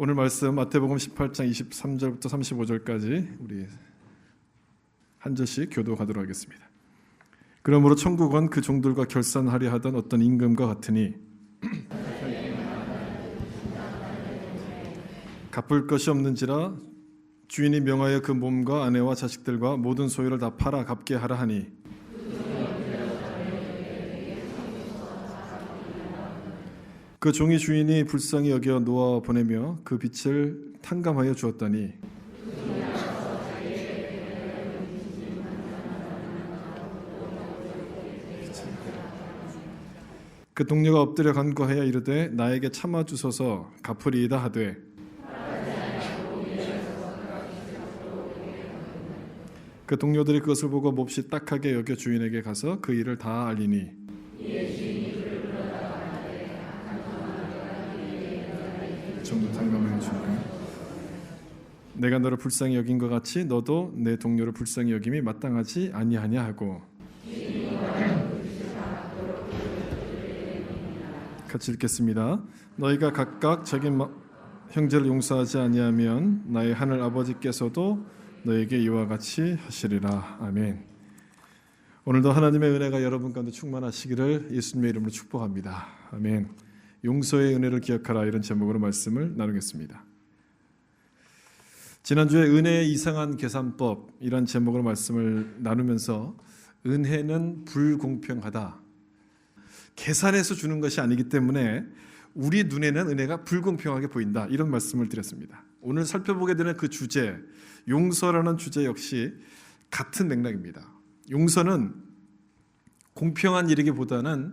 오늘 말씀 마태복음 18장 23절부터 35절까지 우리 한 절씩 교도하도록 하겠습니다. 그러므로 천국은 그 종들과 결산하려 하던 어떤 임금과 같으니 갚을 것이 없는지라 주인이 명하여 그 몸과 아내와 자식들과 모든 소유를 다 팔아 갚게 하라 하니 그 종이 주인이 불쌍히 여겨 놓아 보내며 그 빚을 탕감하여 주었더니 그 동료가 엎드려 간구하여 이르되 나에게 참아 주소서 갚으리이다 하되 그 동료들이 그것을 보고 몹시 딱하게 여겨 주인에게 가서 그 일을 다 알리니 정도 탕감하여 주니 내가 너를 불쌍히 여긴 것 같이 너도 내 동료를 불쌍히 여김이 마땅하지 아니하냐 하고 같이 읽겠습니다. 너희가 각각 자기 형제를 용서하지 아니하면 나의 하늘 아버지께서도 너에게 이와 같이 하시리라. 아멘. 오늘도 하나님의 은혜가 여러분 가운데 충만하시기를 예수님의 이름으로 축복합니다. 아멘. 용서의 은혜를 기억하라, 이런 제목으로 말씀을 나누겠습니다. 지난주에 은혜의 이상한 계산법, 이런 제목으로 말씀을 나누면서 은혜는 불공평하다, 계산해서 주는 것이 아니기 때문에 우리 눈에는 은혜가 불공평하게 보인다, 이런 말씀을 드렸습니다. 오늘 살펴보게 되는 그 주제, 용서라는 주제 역시 같은 맥락입니다. 용서는 공평한 일이기보다는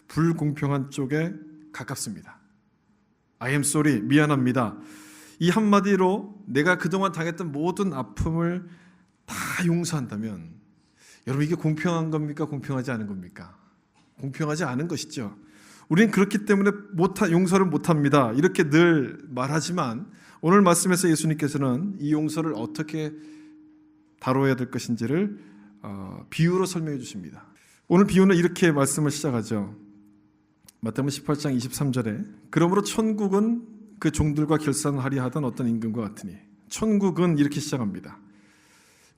불공평한 쪽에 가깝습니다. I am sorry, 미안합니다. 이 한마디로 내가 그동안 당했던 모든 아픔을 다 용서한다면 여러분, 이게 공평한 겁니까? 공평하지 않은 겁니까? 공평하지 않은 것이죠. 우리는 그렇기 때문에 용서를 못합니다, 이렇게 늘 말하지만 오늘 말씀에서 예수님께서는 이 용서를 어떻게 다뤄야 될 것인지를 비유로 설명해 주십니다. 오늘 비유는 이렇게 말씀을 시작하죠. 마태복음 18장 23절에 그러므로 천국은 그 종들과 결산하려 하던 어떤 임금과 같으니, 천국은 이렇게 시작합니다.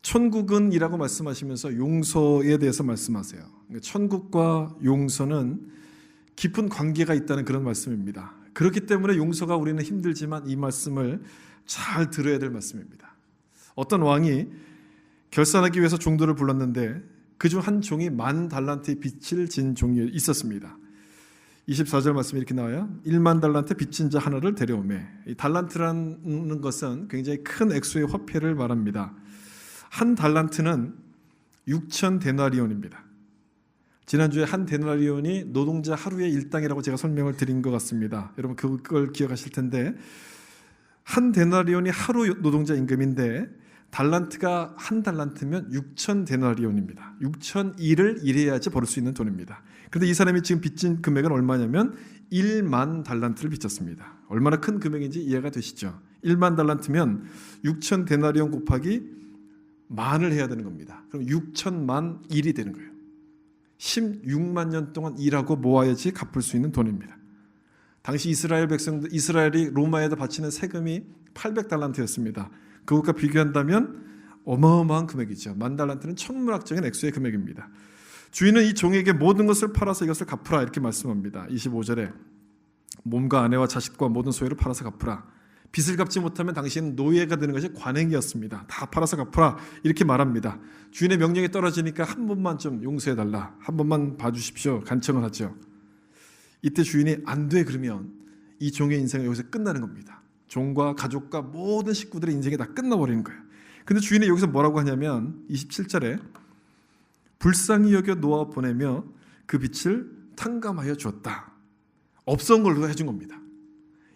천국은 이라고 말씀하시면서 용서에 대해서 말씀하세요. 천국과 용서는 깊은 관계가 있다는 그런 말씀입니다. 그렇기 때문에 용서가 우리는 힘들지만 이 말씀을 잘 들어야 될 말씀입니다. 어떤 왕이 결산하기 위해서 종들을 불렀는데 그중 한 종이 10,000달란트의 빚을 진 종이 있었습니다. 24절 말씀이 이렇게 나와요. 10,000달란트 빚진 자 하나를 데려오매. 이 달란트라는 것은 굉장히 큰 액수의 화폐를 말합니다. 한 달란트는 6,000데나리온입니다. 지난주에 한 데나리온이 노동자 하루의 일당이라고 제가 설명을 드린 것 같습니다. 여러분 그걸 기억하실 텐데, 한 데나리온이 하루 노동자 임금인데 달란트가 한 달란트면 6,000데나리온입니다. 6,001을 일해야지 벌을 수 있는 돈입니다. 그런데 이 사람이 지금 빚진 금액은 얼마냐면 10,000달란트를 빚졌습니다. 얼마나 큰 금액인지 이해가 되시죠? 10,000달란트면 6,000데나리온 곱하기 만을 해야 되는 겁니다. 그럼 6,000만 일이 되는 거예요. 16만 년 동안 일하고 모아야지 갚을 수 있는 돈입니다. 당시 이스라엘 백성들, 이스라엘이 로마에다 바치는 세금이 800달란트였습니다. 그것과 비교한다면 어마어마한 금액이죠. 10,000달란트는 천문학적인 액수의 금액입니다. 주인은 이 종에게 모든 것을 팔아서 이것을 갚으라, 이렇게 말씀합니다. 25절에 몸과 아내와 자식과 모든 소유를 팔아서 갚으라. 빚을 갚지 못하면 당신은 노예가 되는 것이 관행이었습니다. 다 팔아서 갚으라, 이렇게 말합니다. 주인의 명령이 떨어지니까 한 번만 좀 용서해달라, 한 번만 봐주십시오, 간청을 하죠. 이때 주인이 안 돼 그러면 이 종의 인생은 여기서 끝나는 겁니다. 종과 가족과 모든 식구들의 인생이 다 끝나버리는 거예요. 근데 주인이 여기서 뭐라고 하냐면 27절에 불쌍히 여겨 놓아 보내며 그 빚을 탕감하여 주었다. 없던 걸로 해준 겁니다.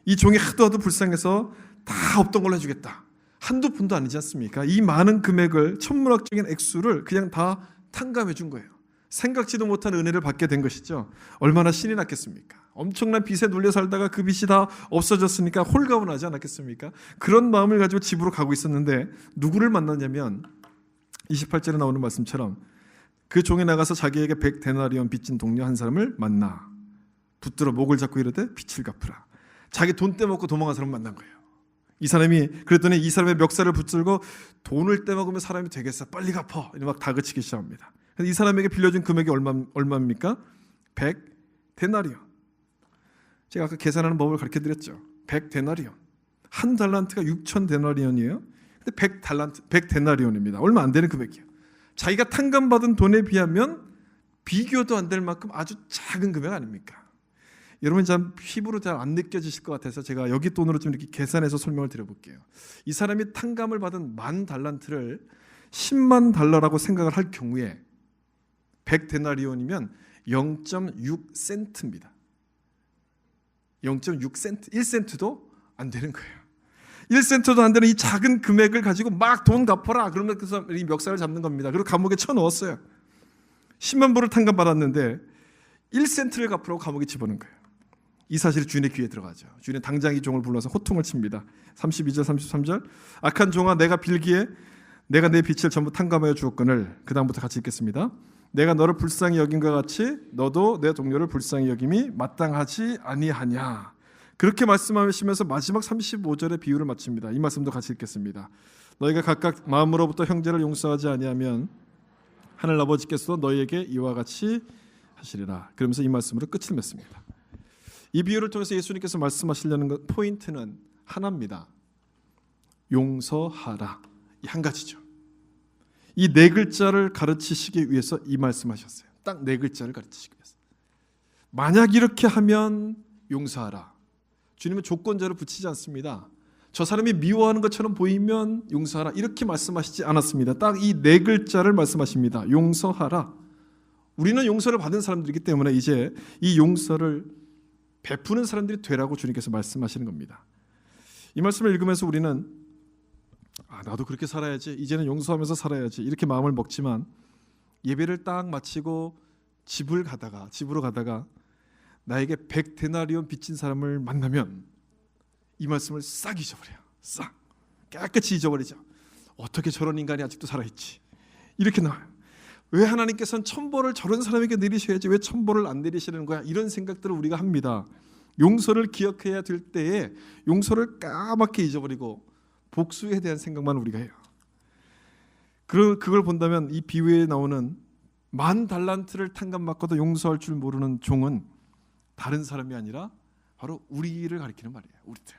이 종이 하도 불쌍해서 다 없던 걸로 해주겠다. 한두 푼도 아니지 않습니까? 이 많은 금액을, 천문학적인 액수를 그냥 다 탕감해 준 거예요. 생각지도 못한 은혜를 받게 된 것이죠. 얼마나 신이 났겠습니까? 엄청난 빚에 눌려 살다가 그 빚이 다 없어졌으니까 홀가분하지 않았겠습니까? 그런 마음을 가지고 집으로 가고 있었는데 누구를 만났냐면 28절에 나오는 말씀처럼 그 종이 나가서 자기에게 100데나리온 빚진 동료 한 사람을 만나 붙들어 목을 잡고 이르되 빚을 갚으라. 자기 돈 떼먹고 도망간 사람 만난 거예요. 이 사람이 그랬더니 이 사람의 멱살을 붙들고 돈을 떼먹으면 사람이 되겠어, 빨리 갚아, 막 다그치기 시작합니다. 이 사람에게 빌려준 금액이 얼마입니까? 100데나리온. 제가 아까 계산하는 법을 가르쳐드렸죠. 100데나리온. 한 달란트가 6,000데나리온이에요. 근데 100데나리온입니다. 얼마 안 되는 금액이에요. 자기가 탕감받은 돈에 비하면 비교도 안 될 만큼 아주 작은 금액 아닙니까? 여러분 참 피부로 잘 안 느껴지실 것 같아서 제가 여기 돈으로 좀 이렇게 계산해서 설명을 드려볼게요. 이 사람이 탕감을 받은 10,000달란트를 10만 달러라고 생각을 할 경우에 100데나리온이면 0.6센트입니다. 0.6센트, 1센트도 안 되는 거예요. 1센트도 안 되는 이 작은 금액을 가지고 막 돈 갚아라, 그러면 그 사람이 멱살을 잡는 겁니다. 그리고 감옥에 쳐넣었어요. 10만 불을 탕감받았는데 1센트를 갚으라고 감옥에 집어넣은 거예요. 이 사실이 주인의 귀에 들어가죠. 주인은 당장 이 종을 불러서 호통을 칩니다. 32절 33절 악한 종아, 내가 빌기에 내가 내 빚을 전부 탕감하여 주었거늘. 그 다음부터 같이 읽겠습니다. 내가 너를 불쌍히 여김과 같이 너도 내 동료를 불쌍히 여김이 마땅하지 아니하냐. 그렇게 말씀하시면서 마지막 35절의 비유를 마칩니다. 이 말씀도 같이 읽겠습니다. 너희가 각각 마음으로부터 형제를 용서하지 아니하면 하늘 아버지께서 너희에게 이와 같이 하시리라. 그러면서 이 말씀으로 끝을 맺습니다. 이 비유를 통해서 예수님께서 말씀하시려는 포인트는 하나입니다. 용서하라. 이 한 가지죠. 이 네 글자를 가르치시기 위해서 이 말씀하셨어요. 딱 네 글자를 가르치시기 위해서. 만약 이렇게 하면 용서하라. 주님은 조건절을 붙이지 않습니다. 저 사람이 미워하는 것처럼 보이면 용서하라, 이렇게 말씀하시지 않았습니다. 딱 이 네 글자를 말씀하십니다. 용서하라. 우리는 용서를 받은 사람들이기 때문에 이제 이 용서를 베푸는 사람들이 되라고 주님께서 말씀하시는 겁니다. 이 말씀을 읽으면서 우리는 나도 그렇게 살아야지, 이제는 용서하면서 살아야지, 이렇게 마음을 먹지만 예배를 딱 마치고 집으로 가다가 나에게 100데나리온 빚진 사람을 만나면 이 말씀을 싹 잊어버려요. 싹 깨끗이 잊어버리죠. 어떻게 저런 인간이 아직도 살아있지, 이렇게 나와요. 왜 하나님께서는 천벌을 저런 사람에게 내리셔야지 왜 천벌을 안 내리시는 거야, 이런 생각들을 우리가 합니다. 용서를 기억해야 될 때에 용서를 까맣게 잊어버리고 복수에 대한 생각만 우리가 해요. 그걸 본다면 이 비유에 나오는 10,000달란트를 탕감받고도 용서할 줄 모르는 종은 다른 사람이 아니라 바로 우리를 가리키는 말이에요. 우리들.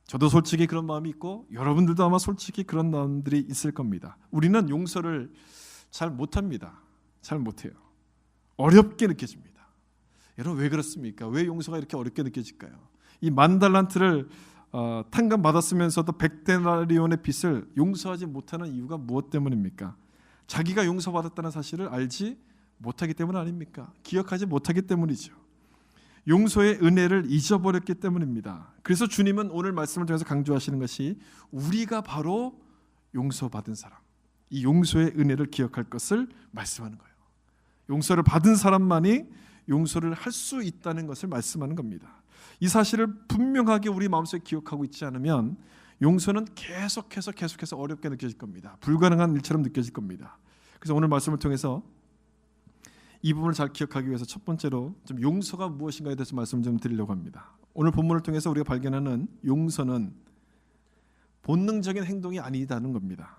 저도 솔직히 그런 마음이 있고 여러분들도 아마 솔직히 그런 마음들이 있을 겁니다. 우리는 용서를 잘 못합니다. 잘 못해요. 어렵게 느껴집니다. 여러분 왜 그렇습니까? 왜 용서가 이렇게 어렵게 느껴질까요? 이 10,000달란트를 탕감받았으면서도 100데나리온의 빚을 용서하지 못하는 이유가 무엇 때문입니까? 자기가 용서받았다는 사실을 알지 못하기 때문 아닙니까? 기억하지 못하기 때문이죠. 용서의 은혜를 잊어버렸기 때문입니다. 그래서 주님은 오늘 말씀을 통해서 강조하시는 것이 우리가 바로 용서받은 사람, 이 용서의 은혜를 기억할 것을 말씀하는 거예요. 용서를 받은 사람만이 용서를 할 수 있다는 것을 말씀하는 겁니다. 이 사실을 분명하게 우리 마음속에 기억하고 있지 않으면 용서는 계속해서 어렵게 느껴질 겁니다. 불가능한 일처럼 느껴질 겁니다. 그래서 오늘 말씀을 통해서 이 부분을 잘 기억하기 위해서 첫 번째로 좀 용서가 무엇인가에 대해서 말씀 좀 드리려고 합니다. 오늘 본문을 통해서 우리가 발견하는 용서는 본능적인 행동이 아니다는 겁니다.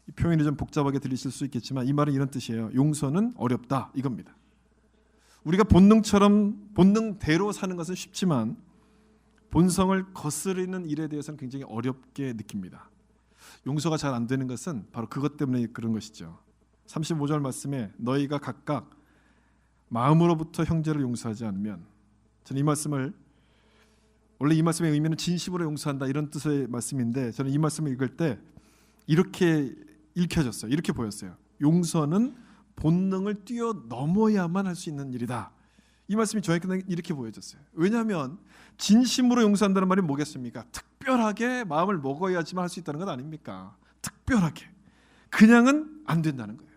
이 표현이 좀 복잡하게 들리실 수 있겠지만 이 말은 이런 뜻이에요. 용서는 어렵다, 이겁니다. 우리가 본능대로 사는 것은 쉽지만 본성을 거스르는 일에 대해서는 굉장히 어렵게 느낍니다. 용서가 잘 안 되는 것은 바로 그것 때문에 그런 것이죠. 35절 말씀에 너희가 각각 마음으로부터 형제를 용서하지 않으면, 저는 이 말씀을, 원래 이 말씀의 의미는 진심으로 용서한다 이런 뜻의 말씀인데 저는 이 말씀을 읽을 때 이렇게 읽혀졌어요. 이렇게 보였어요. 용서는 본능을 뛰어넘어야만 할 수 있는 일이다. 이 말씀이 저에게는 이렇게 보여졌어요. 왜냐하면 진심으로 용서한다는 말이 뭐겠습니까? 특별하게 마음을 먹어야지만 할 수 있다는 건 아닙니까? 특별하게. 그냥은 안 된다는 거예요.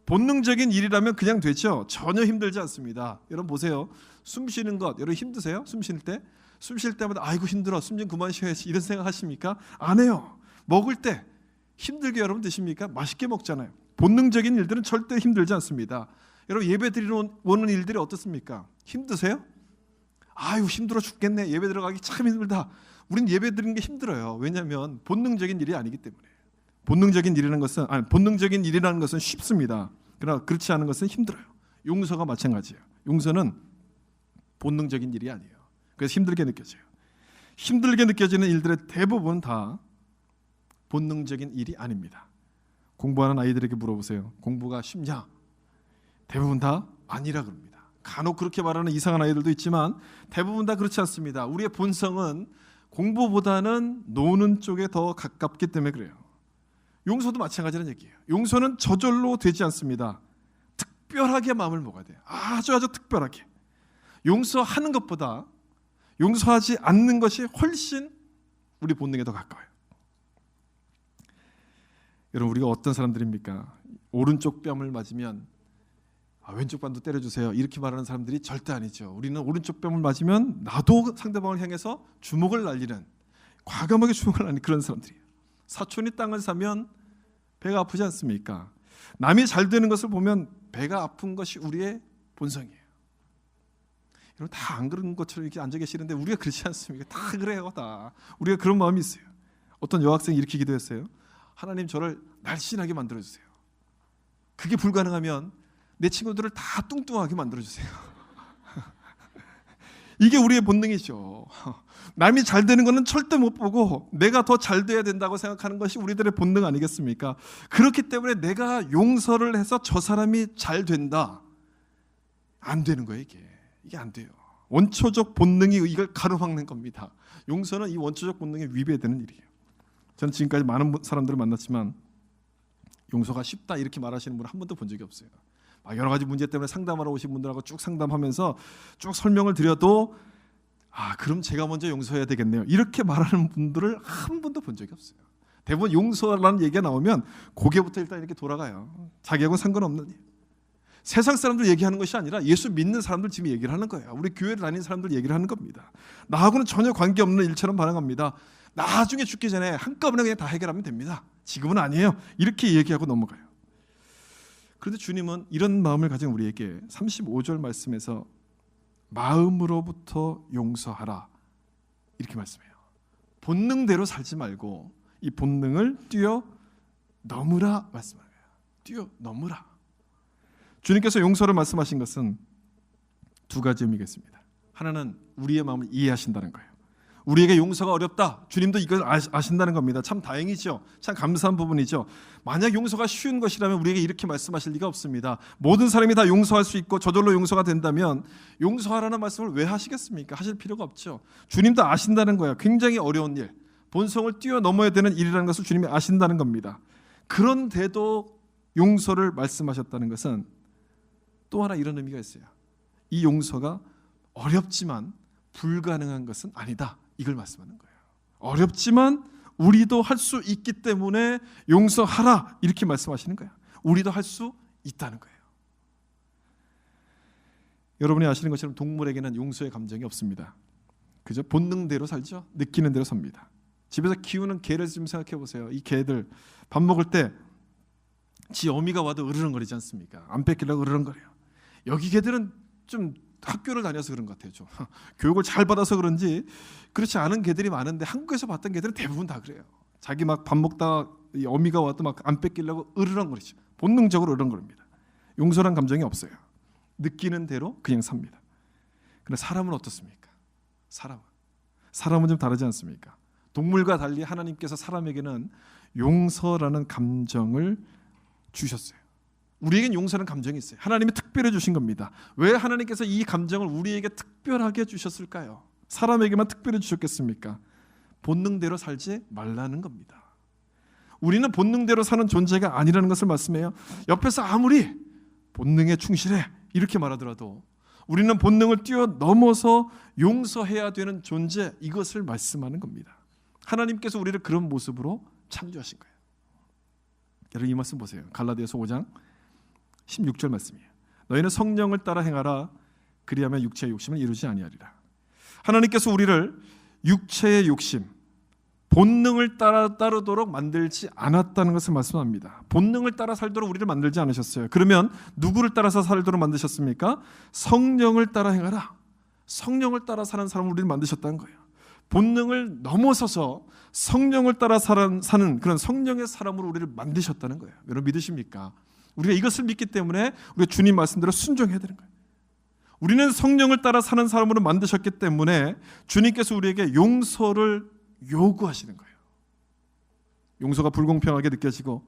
본능적인 일이라면 그냥 되죠. 전혀 힘들지 않습니다. 여러분 보세요. 숨 쉬는 것 여러분 힘드세요? 숨 쉴 때? 숨 쉴 때마다 아이고 힘들어, 숨 좀 그만 쉬어야지, 이런 생각 하십니까? 안 해요. 먹을 때 힘들게 여러분 드십니까? 맛있게 먹잖아요. 본능적인 일들은 절대 힘들지 않습니다. 여러분 예배 드리러 오는 일들이 어떻습니까? 힘드세요? 아유 힘들어 죽겠네, 예배 들어가기 참 힘들다, 우린 예배 드리는 게 힘들어요. 왜냐하면 본능적인 일이 아니기 때문에. 본능적인 일이라는 것은 쉽습니다. 그러나 그렇지 않은 것은 힘들어요. 용서가 마찬가지예요. 용서는 본능적인 일이 아니에요. 그래서 힘들게 느껴져요. 힘들게 느껴지는 일들의 대부분 다 본능적인 일이 아닙니다. 공부하는 아이들에게 물어보세요. 공부가 쉽냐? 대부분 다 아니라 그럽니다. 간혹 그렇게 말하는 이상한 아이들도 있지만 대부분 다 그렇지 않습니다. 우리의 본성은 공부보다는 노는 쪽에 더 가깝기 때문에 그래요. 용서도 마찬가지라는 얘기예요. 용서는 저절로 되지 않습니다. 특별하게 마음을 먹어야 돼요. 아주 특별하게. 용서하는 것보다 용서하지 않는 것이 훨씬 우리 본능에 더 가까워요. 여러분, 우리가 어떤 사람들입니까? 오른쪽 뺨을 맞으면 왼쪽 뺨도 때려주세요, 이렇게 말하는 사람들이 절대 아니죠. 우리는 오른쪽 뺨을 맞으면 나도 상대방을 향해서 주먹을 날리는, 과감하게 주먹을 날리는 그런 사람들이에요. 사촌이 땅을 사면 배가 아프지 않습니까? 남이 잘 되는 것을 보면 배가 아픈 것이 우리의 본성이에요. 여러분, 다 안 그런 것처럼 이렇게 앉아 계시는데 우리가 그렇지 않습니까? 다 그래요. 다 우리가 그런 마음이 있어요. 어떤 여학생이 이렇게 기도했어요. 하나님, 저를 날씬하게 만들어주세요. 그게 불가능하면 내 친구들을 다 뚱뚱하게 만들어주세요. 이게 우리의 본능이죠. 남이 잘 되는 것은 절대 못 보고 내가 더 잘 돼야 된다고 생각하는 것이 우리들의 본능 아니겠습니까? 그렇기 때문에 내가 용서를 해서 저 사람이 잘 된다, 안 되는 거예요. 이게 안 돼요. 원초적 본능이 이걸 가로막는 겁니다. 용서는 이 원초적 본능에 위배되는 일이에요. 저는 지금까지 많은 사람들을 만났지만 용서가 쉽다 이렇게 말하시는 분을 한 번도 본 적이 없어요. 여러 가지 문제 때문에 상담하러 오신 분들하고 쭉 상담하면서 쭉 설명을 드려도 그럼 제가 먼저 용서해야 되겠네요, 이렇게 말하는 분들을 한 번도 본 적이 없어요. 대부분 용서라는 얘기가 나오면 고개부터 일단 이렇게 돌아가요. 자기하고는 상관없는 일. 세상 사람들 얘기하는 것이 아니라 예수 믿는 사람들 지금 얘기를 하는 거예요. 우리 교회를 다니는 사람들 얘기를 하는 겁니다. 나하고는 전혀 관계없는 일처럼 반응합니다. 나중에 죽기 전에 한꺼번에 그냥 다 해결하면 됩니다. 지금은 아니에요, 이렇게 얘기하고 넘어가요. 그런데 주님은 이런 마음을 가진 우리에게 35절 말씀에서 마음으로부터 용서하라 이렇게 말씀해요. 본능대로 살지 말고 이 본능을 뛰어넘으라 말씀하는 거예요. 뛰어넘으라. 주님께서 용서를 말씀하신 것은 두 가지 의미가 있습니다. 하나는 우리의 마음을 이해하신다는 거예요. 우리에게 용서가 어렵다, 주님도 이걸 아신다는 겁니다. 참 다행이죠. 참 감사한 부분이죠. 만약 용서가 쉬운 것이라면 우리에게 이렇게 말씀하실 리가 없습니다. 모든 사람이 다 용서할 수 있고 저절로 용서가 된다면 용서하라는 말씀을 왜 하시겠습니까? 하실 필요가 없죠. 주님도 아신다는 거예요. 굉장히 어려운 일, 본성을 뛰어넘어야 되는 일이라는 것을 주님이 아신다는 겁니다. 그런데도 용서를 말씀하셨다는 것은 또 하나 이런 의미가 있어요. 이 용서가 어렵지만 불가능한 것은 아니다, 이걸 말씀하는 거예요. 어렵지만 우리도 할 수 있기 때문에 용서하라 이렇게 말씀하시는 거예요. 우리도 할 수 있다는 거예요. 여러분이 아시는 것처럼 동물에게는 용서의 감정이 없습니다. 그저 본능대로 살죠. 느끼는 대로 삽니다. 집에서 키우는 개를 좀 생각해 보세요. 이 개들 밥 먹을 때 지 어미가 와도 으르렁거리지 않습니까? 안 뺏기려고 으르렁거려요. 여기 개들은 좀 학교를 다녀서 그런 것 같아요. 좀 교육을 잘 받아서 그런지 그렇지 않은 개들이 많은데 한국에서 봤던 개들은 대부분 다 그래요. 자기 막 밥 먹다 어미가 와도 막 안 뺏기려고 으르렁거리죠. 본능적으로 으르렁거립니다. 용서란 감정이 없어요. 느끼는 대로 그냥 삽니다. 그런데 사람은 어떻습니까? 사람은 좀 다르지 않습니까? 동물과 달리 하나님께서 사람에게는 용서라는 감정을 주셨어요. 우리에겐 용서라는 감정이 있어요. 하나님이 특별히 주신 겁니다. 왜 하나님께서 이 감정을 우리에게 특별하게 주셨을까요? 사람에게만 특별히 주셨겠습니까? 본능대로 살지 말라는 겁니다. 우리는 본능대로 사는 존재가 아니라는 것을 말씀해요. 옆에서 아무리 본능에 충실해 이렇게 말하더라도 우리는 본능을 뛰어넘어서 용서해야 되는 존재, 이것을 말씀하는 겁니다. 하나님께서 우리를 그런 모습으로 창조하신 거예요. 여러분, 이 말씀 보세요. 갈라디아서 5장 16절 말씀이에요. 너희는 성령을 따라 행하라, 그리하면 육체의 욕심을 이루지 아니하리라. 하나님께서 우리를 육체의 욕심, 본능을 따르도록 만들지 않았다는 것을 말씀합니다. 본능을 따라 살도록 우리를 만들지 않으셨어요. 그러면 누구를 따라서 살도록 만드셨습니까? 성령을 따라 행하라. 성령을 따라 사는 사람을 우리를 만드셨다는 거예요. 본능을 넘어서서 성령을 따라 사는 그런 성령의 사람으로 우리를 만드셨다는 거예요. 여러분 믿으십니까? 우리가 이것을 믿기 때문에 우리가 주님 말씀대로 순종해야 되는 거예요. 우리는 성령을 따라 사는 사람으로 만드셨기 때문에 주님께서 우리에게 용서를 요구하시는 거예요. 용서가 불공평하게 느껴지고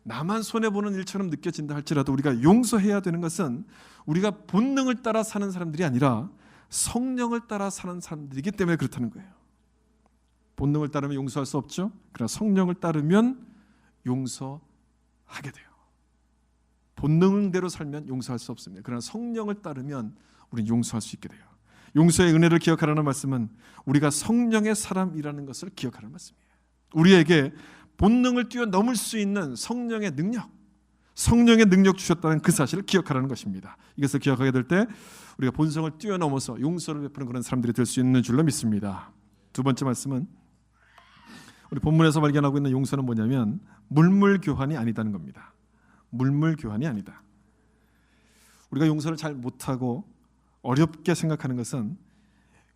나만 손해보는 일처럼 느껴진다 할지라도 우리가 용서해야 되는 것은 우리가 본능을 따라 사는 사람들이 아니라 성령을 따라 사는 사람들이기 때문에 그렇다는 거예요. 본능을 따르면 용서할 수 없죠. 그러나 성령을 따르면 용서하게 돼요. 본능대로 살면 용서할 수 없습니다. 그러나 성령을 따르면 우리는 용서할 수 있게 돼요. 용서의 은혜를 기억하라는 말씀은 우리가 성령의 사람이라는 것을 기억하라는 말씀이에요. 우리에게 본능을 뛰어넘을 수 있는 성령의 능력 주셨다는 그 사실을 기억하라는 것입니다. 이것을 기억하게 될 때 우리가 본성을 뛰어넘어서 용서를 베푸는 그런 사람들이 될 수 있는 줄로 믿습니다. 두 번째 말씀은 우리 본문에서 발견하고 있는 용서는 뭐냐면 물물 교환이 아니다는 겁니다. 물물 교환이 아니다. 우리가 용서를 잘 못하고 어렵게 생각하는 것은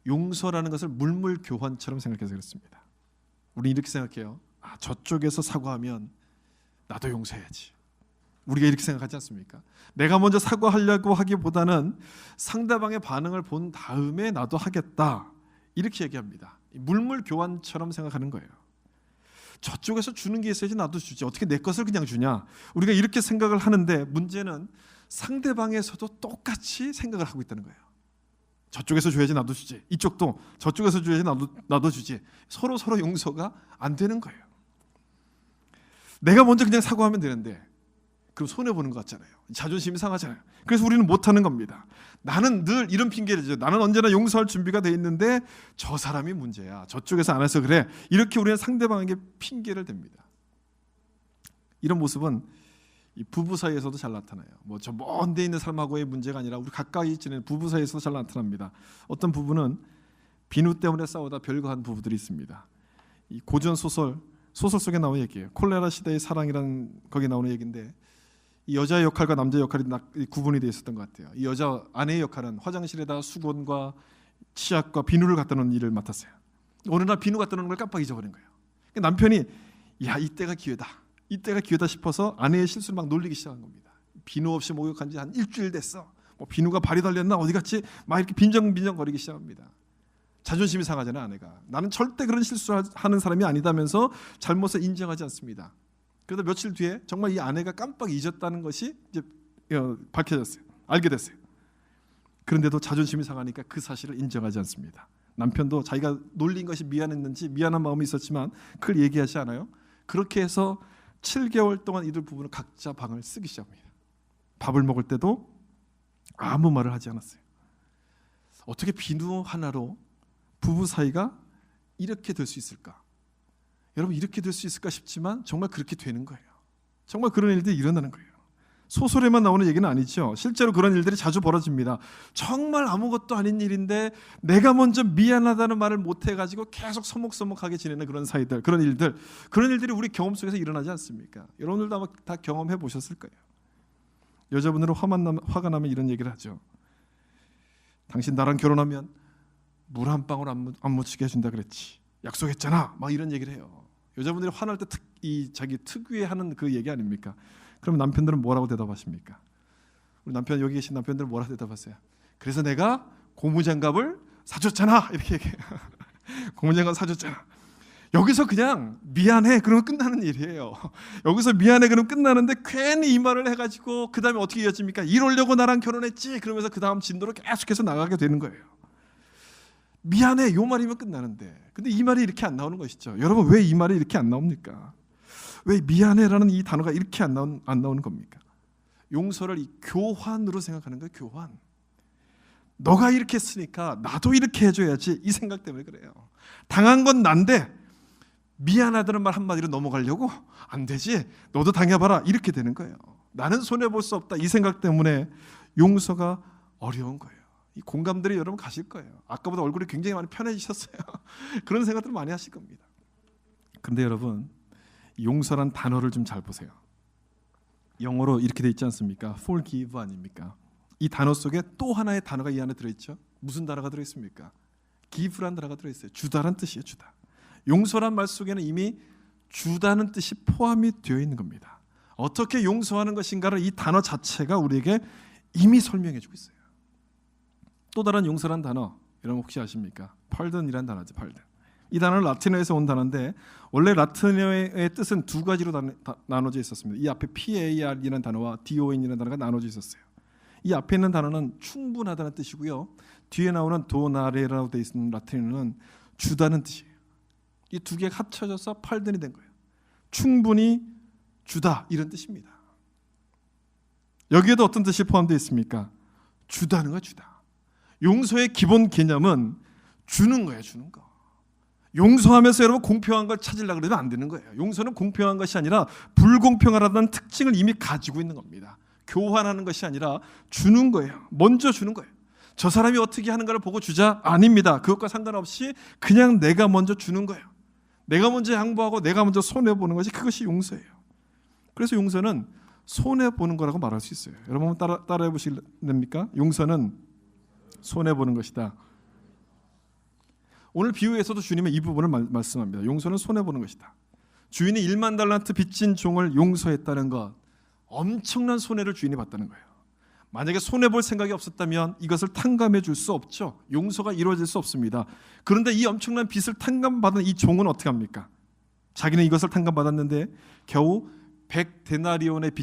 용서라는 것을 물물 교환처럼 생각해서 그렇습니다. 우리 이렇게 생각해요. 저쪽에서 사과하면 나도 용서해야지. 우리가 이렇게 생각하지 않습니까? 내가 먼저 사과하려고 하기보다는 상대방의 반응을 본 다음에 나도 하겠다. 이렇게 얘기합니다. 물물 교환처럼 생각하는 거예요. 저쪽에서 주는 게 있어야지 나도 주지. 어떻게 내 것을 그냥 주냐. 우리가 이렇게 생각을 하는데 문제는 상대방에서도 똑같이 생각을 하고 있다는 거예요. 저쪽에서 줘야지 나도 주지. 이쪽도 저쪽에서 줘야지 나도 주지. 서로 용서가 안 되는 거예요. 내가 먼저 그냥 사과하면 되는데 그럼 손해보는 것 같잖아요. 자존심이 상하잖아요. 그래서 우리는 못하는 겁니다. 나는 늘 이런 핑계를 줘. 나는 언제나 용서할 준비가 돼 있는데 저 사람이 문제야. 저쪽에서 안 해서 그래. 이렇게 우리는 상대방에게 핑계를 댑니다. 이런 모습은 이 부부 사이에서도 잘 나타나요. 저 먼 데 있는 사람하고의 문제가 아니라 우리 가까이 지내는 부부 사이에서도 잘 나타납니다. 어떤 부부는 비누 때문에 싸우다 별거한 부부들이 있습니다. 이 고전 소설 속에 나오는 얘기예요. 콜레라 시대의 사랑이라는 거기에 나오는 얘기인데 이 여자의 역할과 남자의 역할이 구분이 되어 있었던 것 같아요. 이 여자 아내의 역할은 화장실에다 수건과 치약과 비누를 갖다 놓는 일을 맡았어요. 어느 날 비누 갖다 놓는 걸 깜빡 잊어버린 거예요. 남편이 이때가 기회다 싶어서 아내의 실수를 막 놀리기 시작한 겁니다. 비누 없이 목욕한 지 한 일주일 됐어. 비누가 발이 달렸나 어디 갔지? 막 이렇게 빈정빈정 거리기 시작합니다. 자존심이 상하잖아요. 아내가. 나는 절대 그런 실수하는 사람이 아니다면서 잘못을 인정하지 않습니다. 그러다 며칠 뒤에 정말 이 아내가 깜빡 잊었다는 것이 이제 밝혀졌어요. 알게 됐어요. 그런데도 자존심이 상하니까 그 사실을 인정하지 않습니다. 남편도 자기가 놀린 것이 미안했는지 미안한 마음이 있었지만 그걸 얘기하지 않아요. 그렇게 해서 7개월 동안 이들 부부는 각자 방을 쓰기 시작합니다. 밥을 먹을 때도 아무 말을 하지 않았어요. 어떻게 비누 하나로 부부 사이가 이렇게 될 수 있을까? 여러분 이렇게 될 수 있을까 싶지만 정말 그렇게 되는 거예요. 정말 그런 일들이 일어나는 거예요. 소설에만 나오는 얘기는 아니죠. 실제로 그런 일들이 자주 벌어집니다. 정말 아무것도 아닌 일인데 내가 먼저 미안하다는 말을 못해가지고 계속 서먹서먹하게 지내는 그런 사이들, 그런 일들이 우리 경험 속에서 일어나지 않습니까? 여러분들도 아마 다 경험해 보셨을 거예요. 여자분들은 화가 나면 이런 얘기를 하죠. 당신 나랑 결혼하면 물 한 방울 안 묻히게 해준다 그랬지. 약속했잖아. 막 이런 얘기를 해요. 여자분들이 화날 때 자기 특유의 하는 그 얘기 아닙니까? 그럼 남편들은 뭐라고 대답하십니까? 우리 남편 여기 계신 남편들은 뭐라고 대답하세요? 그래서 내가 고무장갑을 사줬잖아. 이렇게 얘기해요. 고무장갑 사줬잖아. 여기서 그냥 미안해 그러면 끝나는 일이에요. 여기서 미안해 그러면 끝나는데 괜히 이 말을 해가지고 그 다음에 어떻게 이어집니까? 이러려고 나랑 결혼했지. 그러면서 그 다음 진도로 계속해서 나가게 되는 거예요. 미안해 요 말이면 끝나는데 근데 이 말이 이렇게 안 나오는 것이죠. 여러분 왜 이 말이 이렇게 안 나옵니까? 왜 미안해라는 이 단어가 이렇게 안 나오는 겁니까? 용서를 이 교환으로 생각하는 거예요. 교환. 너가 이렇게 했으니까 나도 이렇게 해줘야지 이 생각 때문에 그래요. 당한 건 난데 미안하다는 말 한마디로 넘어가려고 안 되지. 너도 당해봐라 이렇게 되는 거예요. 나는 손해볼 수 없다 이 생각 때문에 용서가 어려운 거예요. 이 공감들이 여러분 가실 거예요. 아까보다 얼굴이 굉장히 많이 편해지셨어요. 그런 생각들을 많이 하실 겁니다. 그런데 여러분 용서란 단어를 좀 잘 보세요. 영어로 이렇게 돼 있지 않습니까? forgive 아닙니까? 이 단어 속에 또 하나의 단어가 이 안에 들어있죠. 무슨 단어가 들어있습니까? 기브라는 단어가 들어있어요. 주다란 뜻이에요. 주다. 용서란 말 속에는 이미 주다는 뜻이 포함이 되어 있는 겁니다. 어떻게 용서하는 것인가를 이 단어 자체가 우리에게 이미 설명해 주고 있어요. 또 다른 용서란 단어 여러분 혹시 아십니까? 펄든이라는 단어죠. 펄든. 이 단어는 라틴어에서 온 단어인데 원래 라틴어의 뜻은 두 가지로 나눠져 있었습니다. 이 앞에 PAR이라는 단어와 DON이라는 단어가 나눠져 있었어요. 이 앞에 있는 단어는 충분하다는 뜻이고요. 뒤에 나오는 도나레라고 되어 있는 라틴어는 주다는 뜻이에요. 이 두 개가 합쳐져서 펄든이 된 거예요. 충분히 주다 이런 뜻입니다. 여기에도 어떤 뜻이 포함되어 있습니까? 주다는 거야. 주다. 용서의 기본 개념은 주는 거예요. 주는 거. 용서하면서 여러분 공평한 걸 찾으려고 해도 안 되는 거예요. 용서는 공평한 것이 아니라 불공평하다는 특징을 이미 가지고 있는 겁니다. 교환하는 것이 아니라 주는 거예요. 먼저 주는 거예요. 저 사람이 어떻게 하는가를 보고 주자? 아닙니다. 그것과 상관없이 그냥 내가 먼저 주는 거예요. 내가 먼저 양보하고 내가 먼저 손해보는 것이 그것이 용서예요. 그래서 용서는 손해보는 거라고 말할 수 있어요. 여러분 따라해 보실랍니까? 용서는 손해보는 것이다. 오늘 비유에서도 주님은 이 부분을 말씀합니다. 용서는 손해보는 것이다. 주인이 1만 달란트 빚진 종을 용서했다는 것, 엄청난 손해를 주인이 봤다는 거예요. 만약에 손해볼 생각이 없었다면 이것을 탕감해 줄 수 없죠. 용서가 이루어질 수 없습니다. 그런데 이 엄청난 빚을 탕감받은 이 종은 어떻게 합니까? 자기는 이것을 탕감받았는데 겨우 100데나리온의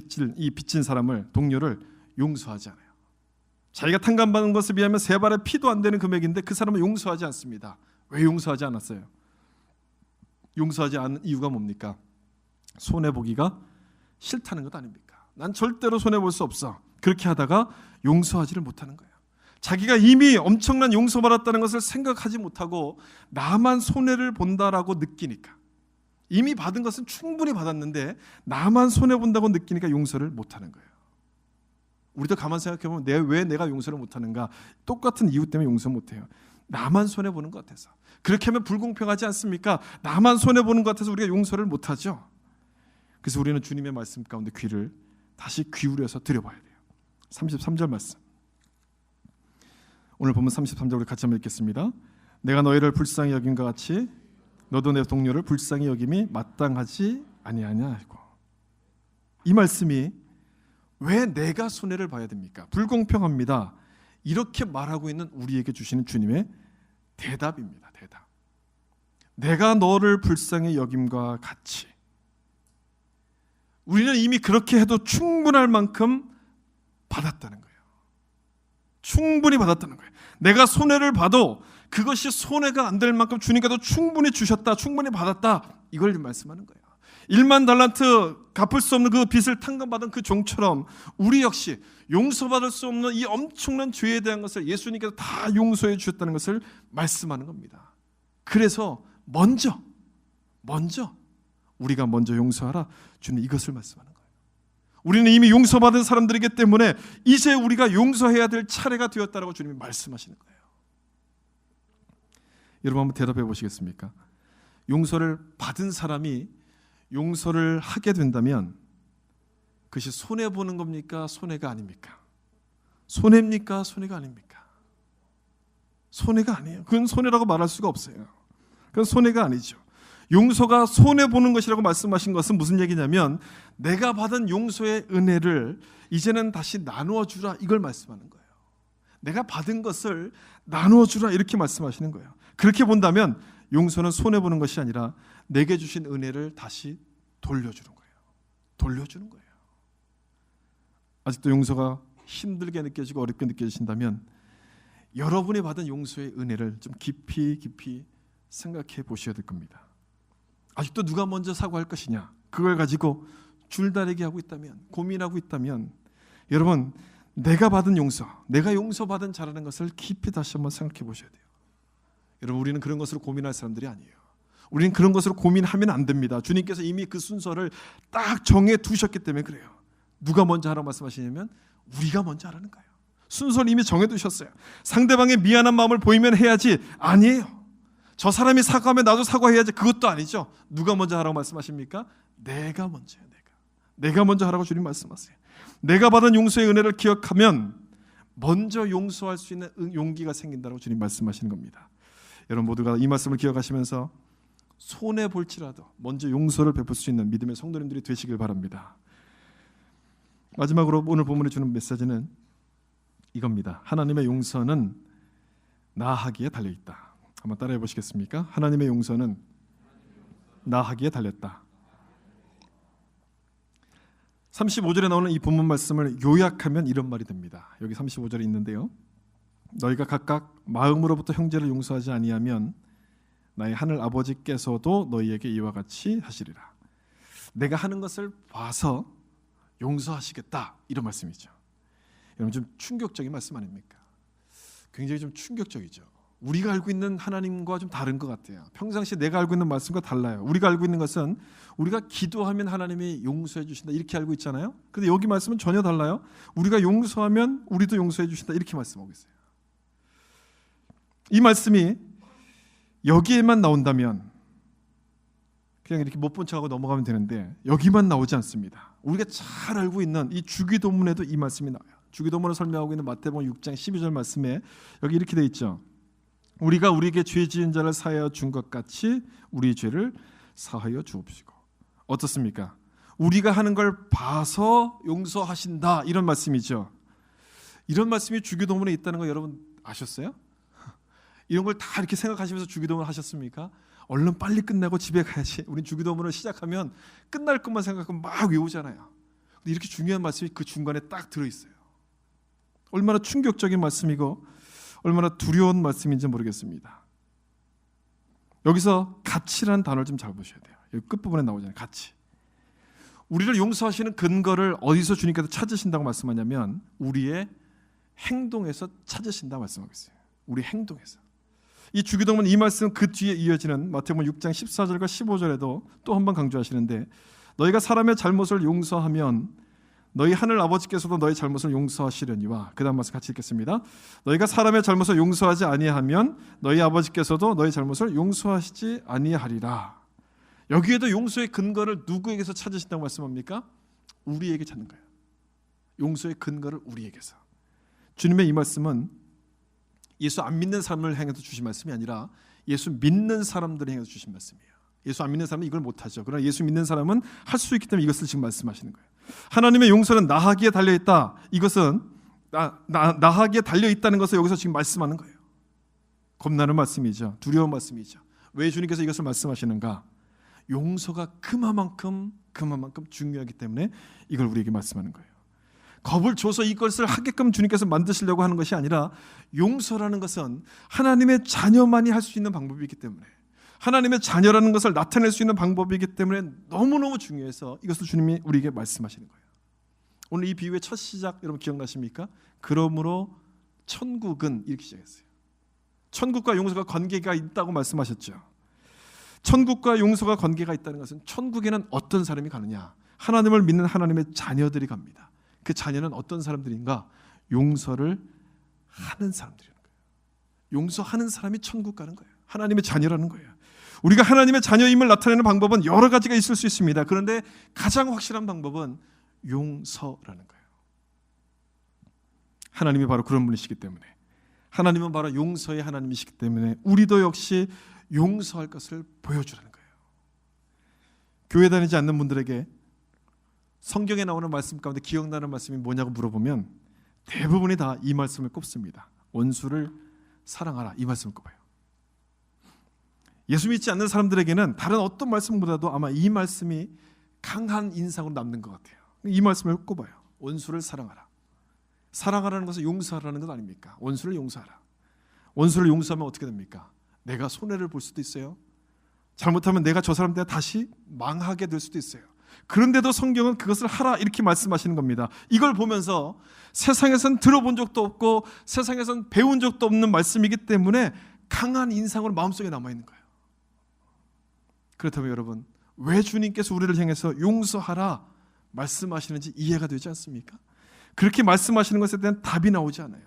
빚진 사람을, 동료를 용서하지 않아요. 자기가 탕감받은 것에 비하면 세 발의 피도 안 되는 금액인데 그 사람은 용서하지 않습니다. 왜 용서하지 않았어요? 용서하지 않은 이유가 뭡니까? 손해보기가 싫다는 것 아닙니까? 난 절대로 손해볼 수 없어. 그렇게 하다가 용서하지를 못하는 거예요. 자기가 이미 엄청난 용서받았다는 것을 생각하지 못하고 나만 손해를 본다라고 느끼니까, 이미 받은 것은 충분히 받았는데 나만 손해본다고 느끼니까 용서를 못하는 거예요. 우리도 가만 생각해보면 왜 내가 용서를 못하는가? 똑같은 이유 때문에 용서 못해요. 나만 손해보는 것 같아서. 그렇게 하면 불공평하지 않습니까? 나만 손해보는 것 같아서 우리가 용서를 못하죠. 그래서 우리는 주님의 말씀 가운데 귀를 다시 기울여서 들여봐야 돼요. 33절 말씀, 오늘 보면 33절 우리 같이 한번 읽겠습니다. 내가 너희를 불쌍히 여김과 같이 너도 내 동료를 불쌍히 여김이 마땅하지 아니하냐 하고, 이 말씀이 왜 내가 손해를 봐야 됩니까? 불공평합니다. 이렇게 말하고 있는 우리에게 주시는 주님의 대답입니다. 대답. 내가 너를 불쌍히 여김과 같이. 우리는 이미 그렇게 해도 충분할 만큼 받았다는 거예요. 충분히 받았다는 거예요. 내가 손해를 봐도 그것이 손해가 안 될 만큼 주님께서 충분히 주셨다, 충분히 받았다, 이걸 말씀하는 거예요. 1만 달란트 갚을 수 없는 그 빚을 탕감받은 그 종처럼 우리 역시 용서받을 수 없는 이 엄청난 죄에 대한 것을 예수님께서 다 용서해 주셨다는 것을 말씀하는 겁니다. 그래서 먼저 우리가 먼저 용서하라, 주님 이것을 말씀하는 거예요. 우리는 이미 용서받은 사람들이기 때문에 이제 우리가 용서해야 될 차례가 되었다라고 주님이 말씀하시는 거예요. 여러분 한번 대답해 보시겠습니까? 용서를 받은 사람이 용서를 하게 된다면 그것이 손해보는 겁니까? 손해가 아닙니까? 손해입니까? 손해가 아닙니까? 손해가 아니에요. 그건 손해라고 말할 수가 없어요. 그건 손해가 아니죠. 용서가 손해보는 것이라고 말씀하신 것은 무슨 얘기냐면 내가 받은 용서의 은혜를 이제는 다시 나누어 주라, 이걸 말씀하는 거예요. 내가 받은 것을 나누어 주라, 이렇게 말씀하시는 거예요. 그렇게 본다면 용서는 손해보는 것이 아니라 내게 주신 은혜를 다시 돌려주는 거예요. 돌려주는 거예요. 아직도 용서가 힘들게 느껴지고 어렵게 느껴지신다면 여러분이 받은 용서의 은혜를 좀 깊이 생각해 보셔야 될 겁니다. 아직도 누가 먼저 사과할 것이냐, 그걸 가지고 줄다리기 하고 있다면, 고민하고 있다면, 여러분 내가 받은 용서, 내가 용서받은 자라는 것을 깊이 다시 한번 생각해 보셔야 돼요. 여러분 우리는 그런 것으로 고민할 사람들이 아니에요. 우리는 그런 것으로 고민하면 안 됩니다. 주님께서 이미 그 순서를 딱 정해 두셨기 때문에 그래요. 누가 먼저 하라고 말씀하시냐면 우리가 먼저 하라는 거예요. 순서를 이미 정해 두셨어요. 상대방의 미안한 마음을 보이면 해야지, 아니에요. 저 사람이 사과하면 나도 사과해야지, 그것도 아니죠. 누가 먼저 하라고 말씀하십니까? 내가 먼저요. 내가 먼저 하라고 주님 말씀하세요. 내가 받은 용서의 은혜를 기억하면 먼저 용서할 수 있는 용기가 생긴다고 주님 말씀하시는 겁니다. 여러분 모두가 이 말씀을 기억하시면서 손해 볼지라도 먼저 용서를 베풀 수 있는 믿음의 성도님들이 되시길 바랍니다. 마지막으로 오늘 본문에 주는 메시지는 이겁니다. 하나님의 용서는 나하기에 달려있다. 한번 따라해 보시겠습니까? 하나님의 용서는 나하기에 달렸다. 35절에 나오는 이 본문 말씀을 요약하면 이런 말이 됩니다. 여기 35절에 있는데요. 너희가 각각 마음으로부터 형제를 용서하지 아니하면 나의 하늘 아버지께서도 너희에게 이와 같이 하시리라. 내가 하는 것을 봐서 용서하시겠다, 이런 말씀이죠. 여러분 좀 충격적인 말씀 아닙니까? 굉장히 좀 충격적이죠. 우리가 알고 있는 하나님과 좀 다른 것 같아요. 평상시 내가 알고 있는 말씀과 달라요. 우리가 알고 있는 것은 우리가 기도하면 하나님이 용서해 주신다, 이렇게 알고 있잖아요. 근데 여기 말씀은 전혀 달라요. 우리가 용서하면 우리도 용서해 주신다, 이렇게 말씀하고 있어요. 이 말씀이 여기에만 나온다면 그냥 이렇게 못 본 척하고 넘어가면 되는데 여기만 나오지 않습니다. 우리가 잘 알고 있는 이 주기도문에도 이 말씀이 나와요. 주기도문을 설명하고 있는 마태복음 6장 12절 말씀에 여기 이렇게 돼 있죠. 우리가 우리에게 죄 지은 자를 사하여 준 것 같이 우리 죄를 사하여 주옵시고. 어떻습니까? 우리가 하는 걸 봐서 용서하신다, 이런 말씀이죠. 이런 말씀이 주기도문에 있다는 거 여러분 아셨어요? 이런 걸 다 이렇게 생각하시면서 주기도문을 하셨습니까? 얼른 빨리 끝내고 집에 가야지. 우린 주기도문을 시작하면 끝날 것만 생각하고 막 외우잖아요. 근데 이렇게 중요한 말씀이 그 중간에 딱 들어있어요. 얼마나 충격적인 말씀이고 얼마나 두려운 말씀인지 모르겠습니다. 여기서 가치라는 단어를 좀 잘 보셔야 돼요. 여기 끝부분에 나오잖아요. 가치. 우리를 용서하시는 근거를 어디서 주님께서 찾으신다고 말씀하냐면 우리의 행동에서 찾으신다고 말씀하고 있어요. 우리 행동에서. 이 주기도문 이 말씀 그 뒤에 이어지는 마태복음 6장 14절과 15절에도 또 한 번 강조하시는데 너희가 사람의 잘못을 용서하면 너희 하늘 아버지께서도 너희 잘못을 용서하시려니와, 그 다음 말씀 같이 읽겠습니다. 너희가 사람의 잘못을 용서하지 아니하면 너희 아버지께서도 너희 잘못을 용서하시지 아니하리라. 여기에도 용서의 근거를 누구에게서 찾으신다고 말씀합니까? 우리에게 찾는 거예요. 용서의 근거를 우리에게서. 주님의 이 말씀은 예수 안 믿는 사람을 향해서 주신 말씀이 아니라 예수 믿는 사람들을 향해서 주신 말씀이에요. 예수 안 믿는 사람은 이걸 못하죠. 그러나 예수 믿는 사람은 할 수 있기 때문에 이것을 지금 말씀하시는 거예요. 하나님의 용서는 나하기에 달려있다. 이것은 나하기에 달려있다는 것을 여기서 지금 말씀하는 거예요. 겁나는 말씀이죠. 두려운 말씀이죠. 왜 주님께서 이것을 말씀하시는가? 용서가 그만큼 중요하기 때문에 이걸 우리에게 말씀하는 거예요. 겁을 줘서 이것을 하게끔 주님께서 만드시려고 하는 것이 아니라 용서라는 것은 하나님의 자녀만이 할 수 있는 방법이기 때문에, 하나님의 자녀라는 것을 나타낼 수 있는 방법이기 때문에 너무너무 중요해서 이것을 주님이 우리에게 말씀하시는 거예요. 오늘 이 비유의 첫 시작 여러분 기억나십니까? 그러므로 천국은, 이렇게 시작했어요. 천국과 용서가 관계가 있다고 말씀하셨죠. 천국과 용서가 관계가 있다는 것은 천국에는 어떤 사람이 가느냐? 하나님을 믿는 하나님의 자녀들이 갑니다. 그 자녀는 어떤 사람들인가? 용서를 하는 사람들이라는 거예요. 용서하는 사람이 천국 가는 거예요. 하나님의 자녀라는 거예요. 우리가 하나님의 자녀임을 나타내는 방법은 여러 가지가 있을 수 있습니다. 그런데 가장 확실한 방법은 용서라는 거예요. 하나님이 바로 그런 분이시기 때문에, 하나님은 바로 용서의 하나님이시기 때문에 우리도 역시 용서할 것을 보여주라는 거예요. 교회 다니지 않는 분들에게 성경에 나오는 말씀 가운데 기억나는 말씀이 뭐냐고 물어보면 대부분이 다 이 말씀을 꼽습니다. 원수를 사랑하라, 이 말씀을 꼽아요. 예수 믿지 않는 사람들에게는 다른 어떤 말씀보다도 아마 이 말씀이 강한 인상으로 남는 것 같아요. 이 말씀을 꼽아요. 원수를 사랑하라. 사랑하라는 것은 용서하라는 것 아닙니까? 원수를 용서하라. 원수를 용서하면 어떻게 됩니까? 내가 손해를 볼 수도 있어요. 잘못하면 내가 저 사람 때문에 다시 망하게 될 수도 있어요. 그런데도 성경은 그것을 하라, 이렇게 말씀하시는 겁니다. 이걸 보면서 세상에선 들어본 적도 없고 세상에선 배운 적도 없는 말씀이기 때문에 강한 인상으로 마음속에 남아있는 거예요. 그렇다면 여러분, 왜 주님께서 우리를 향해서 용서하라 말씀하시는지 이해가 되지 않습니까? 그렇게 말씀하시는 것에 대한 답이 나오지 않아요.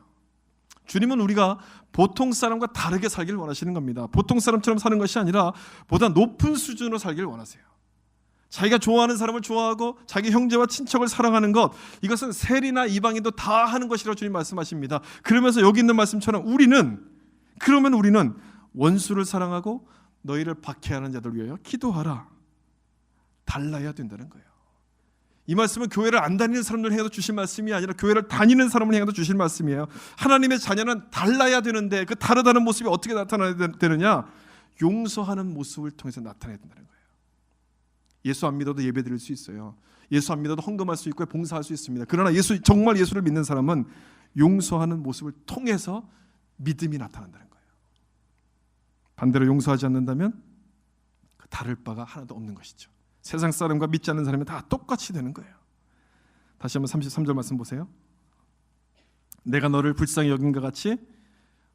주님은 우리가 보통 사람과 다르게 살기를 원하시는 겁니다. 보통 사람처럼 사는 것이 아니라 보다 높은 수준으로 살기를 원하세요. 자기가 좋아하는 사람을 좋아하고 자기 형제와 친척을 사랑하는 것, 이것은 세리나 이방인도 다 하는 것이라고 주님 말씀하십니다. 그러면서 여기 있는 말씀처럼 우리는 원수를 사랑하고 너희를 박해하는 자들 위하여 기도하라. 달라야 된다는 거예요. 이 말씀은 교회를 안 다니는 사람들 향해서 주신 말씀이 아니라 교회를 다니는 사람을 향해서 주신 말씀이에요. 하나님의 자녀는 달라야 되는데 그 다르다는 모습이 어떻게 나타나야 되느냐? 용서하는 모습을 통해서 나타나야 된다는 거예요. 예수 안 믿어도 예배 드릴 수 있어요. 예수 안 믿어도 헌금할 수 있고 봉사할 수 있습니다. 그러나 정말 예수를 믿는 사람은 용서하는 모습을 통해서 믿음이 나타난다는 거예요. 반대로 용서하지 않는다면 다를 바가 하나도 없는 것이죠. 세상 사람과 믿지 않는 사람이 다 똑같이 되는 거예요. 다시 한번 33절 말씀 보세요. 내가 너를 불쌍히 여긴과 같이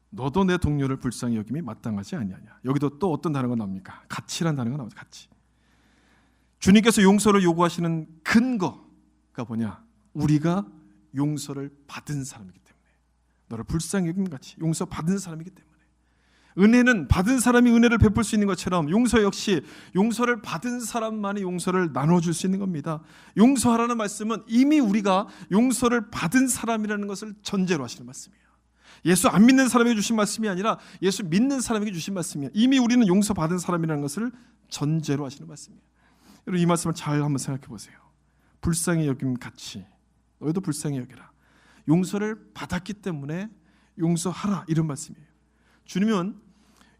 너도 내 동료를 불쌍히 여김이 마땅하지 아니하냐. 여기도 또 어떤 단어가 나옵니까? 가치란 단어가 나오죠. 가치. 주님께서 용서를 요구하시는 근거가 뭐냐? 우리가 용서를 받은 사람이기 때문에, 너를 불쌍히 여김 같이 용서 받은 사람이기 때문에. 은혜는 받은 사람이 은혜를 베풀 수 있는 것처럼 용서 역시 용서를 받은 사람만이 용서를 나눠줄 수 있는 겁니다. 용서하라는 말씀은 이미 우리가 용서를 받은 사람이라는 것을 전제로 하시는 말씀이에요. 예수 안 믿는 사람에게 주신 말씀이 아니라 예수 믿는 사람에게 주신 말씀이에요. 이미 우리는 용서받은 사람이라는 것을 전제로 하시는 말씀이에요. 여러분, 이 말씀을 잘 한번 생각해 보세요. 불쌍히 여김 같이 너희도 불쌍히 여겨라. 용서를 받았기 때문에 용서하라, 이런 말씀이에요. 주님은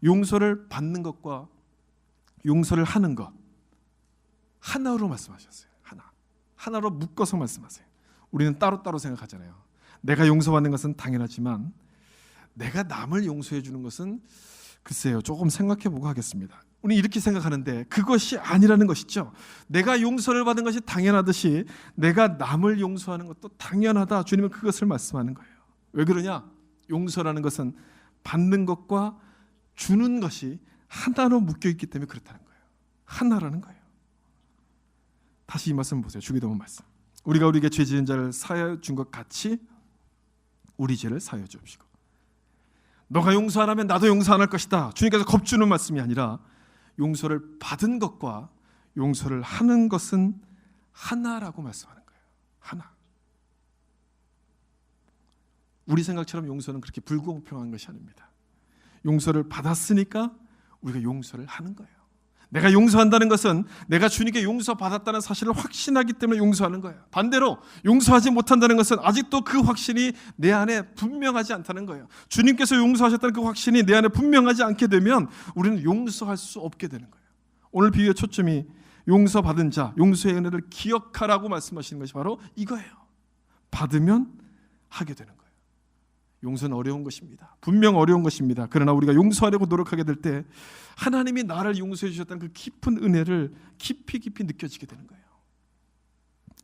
용서를 받는 것과 용서를 하는 것 하나로 말씀하셨어요. 하나로 묶어서 말씀하세요. 우리는 따로따로 생각하잖아요. 내가 용서받는 것은 당연하지만 내가 남을 용서해 주는 것은 글쎄요, 조금 생각해보고 하겠습니다. 우리 이렇게 생각하는데 그것이 아니라는 것이죠. 내가 용서를 받은 것이 당연하듯이 내가 남을 용서하는 것도 당연하다. 주님은 그것을 말씀하는 거예요. 왜 그러냐? 용서라는 것은 받는 것과 주는 것이 하나로 묶여있기 때문에 그렇다는 거예요. 하나라는 거예요. 다시 이 말씀 보세요. 주기도문 말씀. 우리가 우리에게 죄 지은 자를 사하여 준 것 같이 우리 죄를 사하여 주옵시고. 너가 용서 안 하면 나도 용서 안 할 것이다. 주님께서 겁주는 말씀이 아니라 용서를 받은 것과 용서를 하는 것은 하나라고 말씀하는 거예요. 하나. 우리 생각처럼 용서는 그렇게 불공평한 것이 아닙니다. 용서를 받았으니까 우리가 용서를 하는 거예요. 내가 용서한다는 것은 내가 주님께 용서받았다는 사실을 확신하기 때문에 용서하는 거예요. 반대로 용서하지 못한다는 것은 아직도 그 확신이 내 안에 분명하지 않다는 거예요. 주님께서 용서하셨다는 그 확신이 내 안에 분명하지 않게 되면 우리는 용서할 수 없게 되는 거예요. 오늘 비유의 초점이 용서받은 자, 용서의 은혜를 기억하라고 말씀하시는 것이 바로 이거예요. 받으면 하게 되는 거예요. 용서는 어려운 것입니다. 분명 어려운 것입니다. 그러나 우리가 용서하려고 노력하게 될 때 하나님이 나를 용서해 주셨다는 그 깊은 은혜를 깊이 느껴지게 되는 거예요.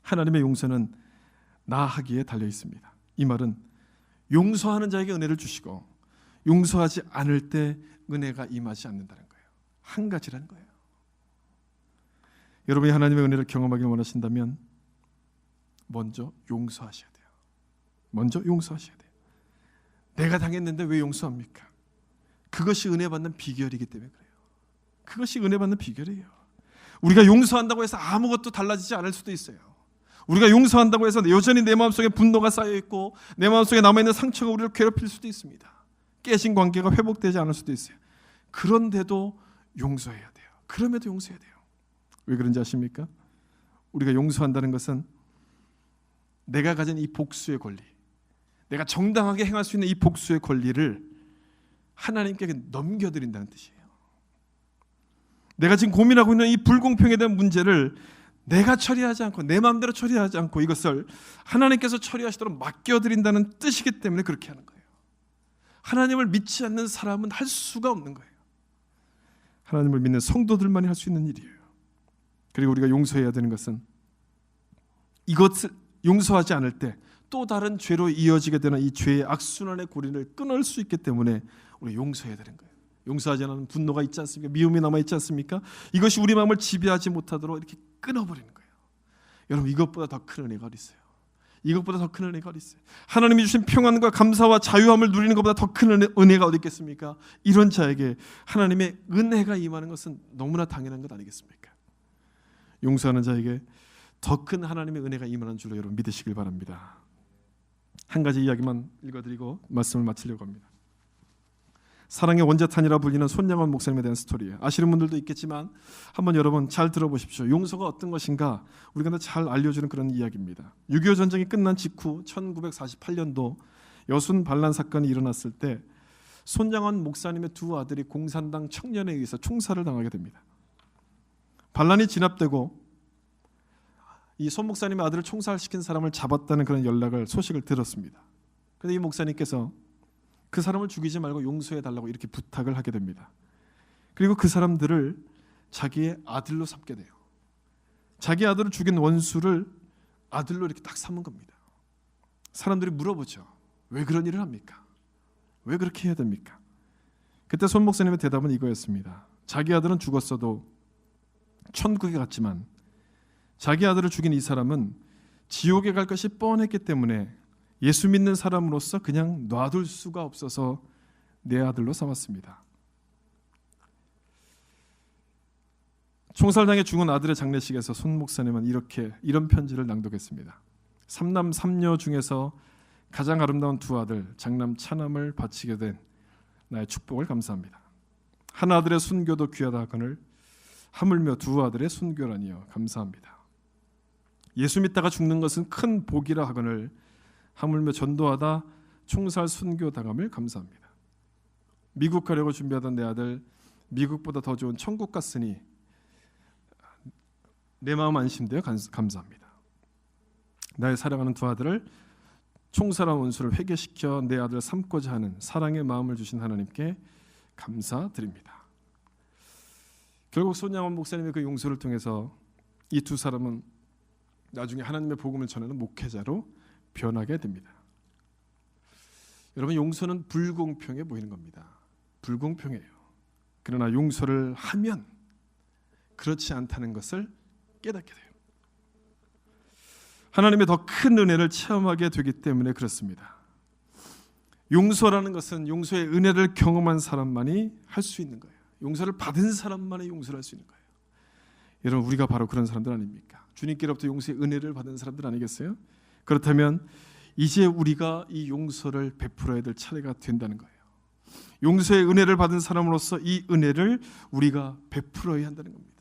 하나님의 용서는 나 하기에 달려 있습니다. 이 말은 용서하는 자에게 은혜를 주시고 용서하지 않을 때 은혜가 임하지 않는다는 거예요. 한 가지라는 거예요. 여러분이 하나님의 은혜를 경험하길 원하신다면 먼저 용서하셔야 돼요. 먼저 용서하셔야 돼요. 내가 당했는데 왜 용서합니까? 그것이 은혜 받는 비결이기 때문에 그래요. 그것이 은혜 받는 비결이에요. 우리가 용서한다고 해서 아무것도 달라지지 않을 수도 있어요. 우리가 용서한다고 해서 여전히 내 마음속에 분노가 쌓여있고 내 마음속에 남아있는 상처가 우리를 괴롭힐 수도 있습니다. 깨진 관계가 회복되지 않을 수도 있어요. 그런데도 용서해야 돼요. 그럼에도 용서해야 돼요. 왜 그런지 아십니까? 우리가 용서한다는 것은 내가 가진 이 복수의 권리, 내가 정당하게 행할 수 있는 이 복수의 권리를 하나님께 넘겨드린다는 뜻이에요. 내가 지금 고민하고 있는 이 불공평에 대한 문제를 내가 처리하지 않고 내 마음대로 처리하지 않고 이것을 하나님께서 처리하시도록 맡겨드린다는 뜻이기 때문에 그렇게 하는 거예요. 하나님을 믿지 않는 사람은 할 수가 없는 거예요. 하나님을 믿는 성도들만이 할 수 있는 일이에요. 그리고 우리가 용서해야 되는 것은 이것을 용서하지 않을 때 또 다른 죄로 이어지게 되는 이 죄의 악순환의 고리를 끊을 수 있기 때문에 우리가 용서해야 되는 거예요. 용서하지 않는 분노가 있지 않습니까? 미움이 남아있지 않습니까? 이것이 우리 마음을 지배하지 못하도록 이렇게 끊어버리는 거예요. 여러분, 이것보다 더 큰 은혜가 어디 있어요? 이것보다 더 큰 은혜가 어디 있어요? 하나님이 주신 평안과 감사와 자유함을 누리는 것보다 더 큰 은혜가 어디 있겠습니까? 이런 자에게 하나님의 은혜가 임하는 것은 너무나 당연한 것 아니겠습니까? 용서하는 자에게 더 큰 하나님의 은혜가 임하는 줄로 여러분 믿으시길 바랍니다. 한 가지 이야기만 읽어드리고 말씀을 마치려고 합니다. 사랑의 원자탄이라 불리는 손양원 목사님에 대한 스토리예요. 아시는 분들도 있겠지만 한번 여러분 잘 들어보십시오. 용서가 어떤 것인가 우리가 잘 알려주는 그런 이야기입니다. 6.25 전쟁이 끝난 직후 1948년도 여순 반란 사건이 일어났을 때 손양원 목사님의 두 아들이 공산당 청년에 의해서 총살을 당하게 됩니다. 반란이 진압되고 이 손 목사님의 아들을 총살시킨 사람을 잡았다는 그런 소식을 들었습니다. 그런데 이 목사님께서 그 사람을 죽이지 말고 용서해 달라고 이렇게 부탁을 하게 됩니다. 그리고 그 사람들을 자기의 아들로 삼게 돼요. 자기 아들을 죽인 원수를 아들로 이렇게 딱 삼은 겁니다. 사람들이 물어보죠. 왜 그런 일을 합니까? 왜 그렇게 해야 됩니까? 그때 손 목사님의 대답은 이거였습니다. 자기 아들은 죽었어도 천국에 갔지만 자기 아들을 죽인 이 사람은 지옥에 갈 것이 뻔했기 때문에 예수 믿는 사람으로서 그냥 놔둘 수가 없어서 내 아들로 삼았습니다. 총살당해 죽은 아들의 장례식에서 손 목사님은 이런 편지를 낭독했습니다. 삼남 삼녀 중에서 가장 아름다운 두 아들 장남 차남을 바치게 된 나의 축복을 감사합니다. 한 아들의 순교도 귀하다 하거늘 하물며 두 아들의 순교라니요 감사합니다. 예수 믿다가 죽는 것은 큰 복이라 하거늘 하물며 전도하다 총살 순교 당함을 감사합니다. 미국 가려고 준비하던 내 아들 미국보다 더 좋은 천국 갔으니 내 마음 안심되어 감사합니다. 나의 사랑하는 두 아들을 총살한 원수를 회개시켜 내 아들 삼고자 하는 사랑의 마음을 주신 하나님께 감사드립니다. 결국 손양원 목사님의 그 용서를 통해서 이 두 사람은 나중에 하나님의 복음을 전하는 목회자로 변하게 됩니다. 여러분, 용서는 불공평해 보이는 겁니다. 불공평해요. 그러나 용서를 하면 그렇지 않다는 것을 깨닫게 돼요. 하나님의 더 큰 은혜를 체험하게 되기 때문에 그렇습니다. 용서라는 것은 용서의 은혜를 경험한 사람만이 할 수 있는 거예요. 용서를 받은 사람만이 용서를 할 수 있는 거예요. 여러분, 우리가 바로 그런 사람들 아닙니까? 주님께로부터 용서의 은혜를 받은 사람들 아니겠어요? 그렇다면 이제 우리가 이 용서를 베풀어야 될 차례가 된다는 거예요. 용서의 은혜를 받은 사람으로서 이 은혜를 우리가 베풀어야 한다는 겁니다.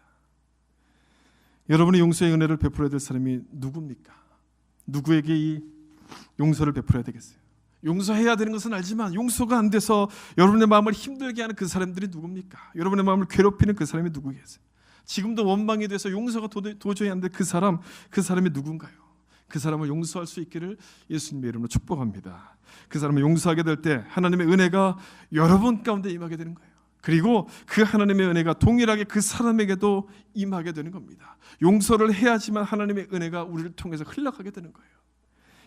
여러분이 용서의 은혜를 베풀어야 될 사람이 누굽니까? 누구에게 이 용서를 베풀어야 되겠어요? 용서해야 되는 것은 알지만 용서가 안 돼서 여러분의 마음을 힘들게 하는 그 사람들이 누굽니까? 여러분의 마음을 괴롭히는 그 사람이 누구겠어요? 지금도 원망이 돼서 용서가 도저히 안 돼 그 사람이 누군가요? 그 사람을 용서할 수 있기를 예수님의 이름으로 축복합니다. 그 사람을 용서하게 될 때 하나님의 은혜가 여러분 가운데 임하게 되는 거예요. 그리고 그 하나님의 은혜가 동일하게 그 사람에게도 임하게 되는 겁니다. 용서를 해야지만 하나님의 은혜가 우리를 통해서 흘러가게 되는 거예요.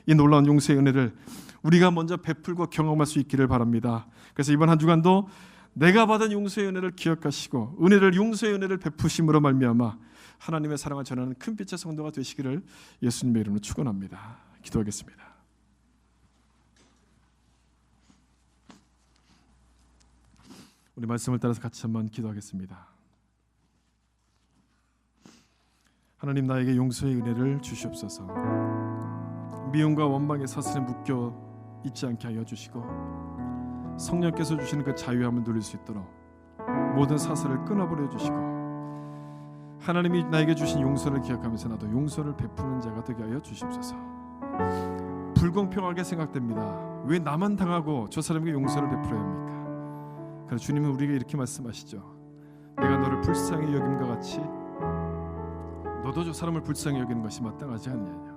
이 놀라운 용서의 은혜를 우리가 먼저 베풀고 경험할 수 있기를 바랍니다. 그래서 이번 한 주간도 내가 받은 용서의 은혜를 기억하시고 용서의 은혜를 베푸심으로 말미암아 하나님의 사랑을 전하는 큰 빛의 성도가 되시기를 예수님의 이름으로 축원합니다. 기도하겠습니다. 우리 말씀을 따라서 같이 한번 기도하겠습니다. 하나님, 나에게 용서의 은혜를 주시옵소서. 미움과 원망의 사슬에 묶여 있지 않게 하여 주시고 성령께서 주시는 그 자유함을 누릴 수 있도록 모든 사슬을 끊어버려 주시고 하나님이 나에게 주신 용서를 기억하면서 나도 용서를 베푸는 자가 되게 하여 주시옵소서. 불공평하게 생각됩니다. 왜 나만 당하고 저 사람에게 용서를 베풀어야 합니까? 그래서 주님은 우리에게 이렇게 말씀하시죠. 내가 너를 불쌍히 여김과 같이 너도 저 사람을 불쌍히 여기는 것이 마땅하지 않느냐.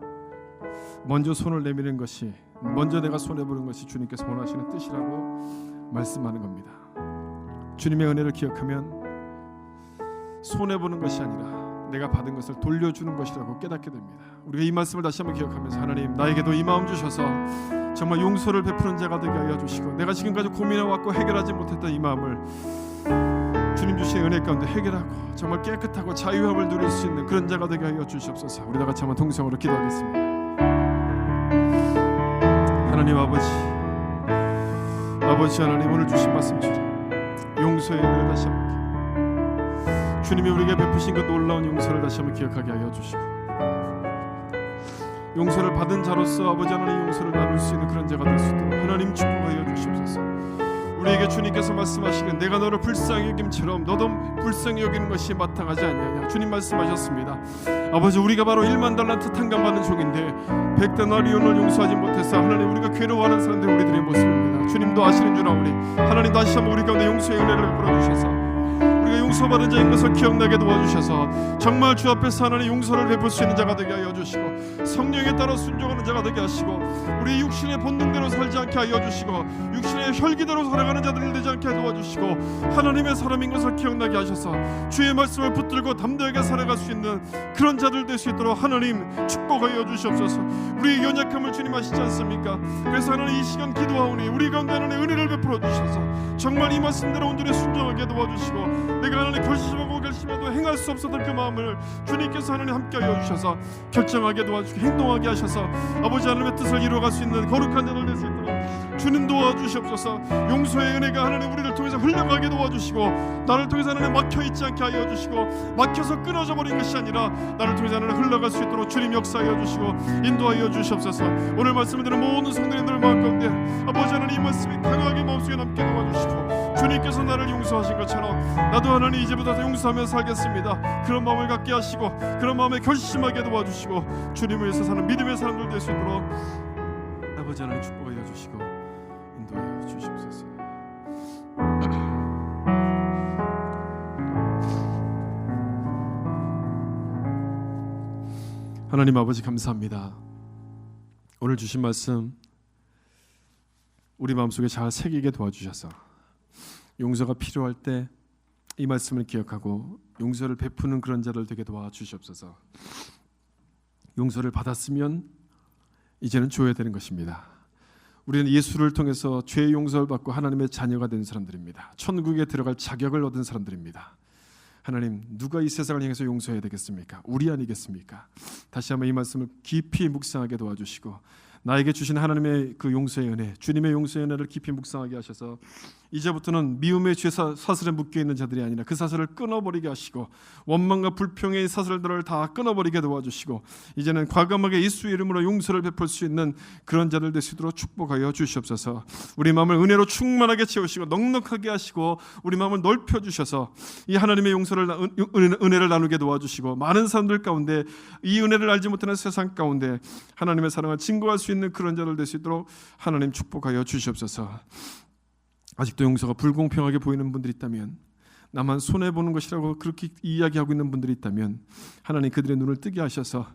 먼저 손을 내미는 것이, 먼저 내가 손해보는 것이 주님께서 원하시는 뜻이라고 말씀하는 겁니다. 주님의 은혜를 기억하면 손해보는 것이 아니라 내가 받은 것을 돌려주는 것이라고 깨닫게 됩니다. 우리가 이 말씀을 다시 한번 기억하면서 하나님, 나에게도 이 마음 주셔서 정말 용서를 베푸는 자가 되게 하여 주시고 내가 지금까지 고민해왔고 해결하지 못했던 이 마음을 주님 주신 은혜 가운데 해결하고 정말 깨끗하고 자유함을 누릴 수 있는 그런 자가 되게 하여 주시옵소서. 우리 다 같이 한번 동성으로 기도하겠습니다. 하나님 아버지 하나님, 오늘 주신 말씀처럼 용서의 은혜를 다시 한번 주님이 우리에게 베푸신 그 놀라운 용서를 다시 한번 기억하게 하여 주시고 용서를 받은 자로서 아버지 하나님 용서를 나눌 수 있는 그런 자가 될 수 있도록 하나님 축복하여 주시옵소서. 우리에게 주님께서 말씀하시는 내가 너를 불쌍히 여김처럼 너도 불쌍히 여기는 것이 마땅하지 않느냐. 주님 말씀하셨습니다. 아버지, 우리가 바로 1만 달란트 탕감받는 종인데 100데나리온을 용서하지 못해서 하나님 우리가 괴로워하는 사람들이 우리들의 모습입니다. 주님도 아시는 줄 아오니 하나님 다시 한번 우리 가운데 용서의 은혜를 베풀어 주셔서 우리가 용서받은 자인 것을 기억나게 도와주셔서 정말 주 앞에서 하나님 용서를 베풀 수 있는 자가 되게 하여 주시고 성령에 따라 순종하는 자가 되게 하시고 우리 육신의 본능대로 살지 않게 하여 주시고 육신의 혈기대로 살아가는 자들을 되지 않게 도와주시고 하나님의 사람인 것을 기억나게 하셔서 주의 말씀을 붙들고 담대하게 살아갈 수 있는 그런 자들 될 수 있도록 하나님 축복하여 주시옵소서. 우리의 연약함을 주님 아시지 않습니까? 그래서 하나님 이 시간 기도하오니 우리 가운데 하나님 은혜를 베풀어 주셔서 정말 이 말씀대로 온전히 순종하게 도와주시고 내가 하나님 결심하고 결심해도 행할 수 없었던 그 마음을 주님께서 하나님 함께하여 주셔서 결정하게 도와주시고 행동하게 하셔서 아버지 하나님의 뜻을 이루어갈 수 있는 거룩한 자들 될 수 있도록 주님 도와주시옵소서. 용서의 은혜가 하나님 우리를 통해서 흘러가게 도와주시고 나를 통해서 하나님 막혀있지 않게 하여 주시고 막혀서 끊어져 버린 것이 아니라 나를 통해서 하나님 흘러갈 수 있도록 주님 역사하여 주시고 인도하여 주시옵소서. 오늘 말씀을 듣는 모든 성도님들 마음 가운데 아버지 하나님 이 말씀이 강하게 마음속에 남게 도와주시고 주님께서 나를 용서하신 것처럼 나도 하나님 이제부터 용서하며 살겠습니다. 그런 마음을 갖게 하시고 그런 마음에 결심하게 도와주시고 주님을 위해서 사는 믿음의 사람들 될 수 있도록 아버지 하나님 축복하여 주시고 인도하여 주시옵소서. 하나님 아버지 감사합니다. 오늘 주신 말씀 우리 마음속에 잘 새기게 도와주셔서 용서가 필요할 때 이 말씀을 기억하고 용서를 베푸는 그런 자를 되게 도와주시옵소서. 용서를 받았으면 이제는 줘야 되는 것입니다. 우리는 예수를 통해서 죄의 용서를 받고 하나님의 자녀가 된 사람들입니다. 천국에 들어갈 자격을 얻은 사람들입니다. 하나님, 누가 이 세상을 향해서 용서해야 되겠습니까? 우리 아니겠습니까? 다시 한번 이 말씀을 깊이 묵상하게 도와주시고 나에게 주신 하나님의 그 용서의 은혜, 주님의 용서의 은혜를 깊이 묵상하게 하셔서 이제부터는 미움의 죄 사슬에 묶여있는 자들이 아니라 그 사슬을 끊어버리게 하시고 원망과 불평의 사슬들을 다 끊어버리게 도와주시고 이제는 과감하게 예수의 이름으로 용서를 베풀 수 있는 그런 자들 될 수 있도록 축복하여 주시옵소서. 우리 마음을 은혜로 충만하게 채우시고 넉넉하게 하시고 우리 마음을 넓혀주셔서 이 하나님의 용서를 은혜를 나누게 도와주시고 많은 사람들 가운데 이 은혜를 알지 못하는 세상 가운데 하나님의 사랑을 증거할 수 있는 그런 자들 될 수 있도록 하나님 축복하여 주시옵소서. 아직도 용서가 불공평하게 보이는 분들이 있다면, 나만 손해보는 것이라고 그렇게 이야기하고 있는 분들이 있다면 하나님 그들의 눈을 뜨게 하셔서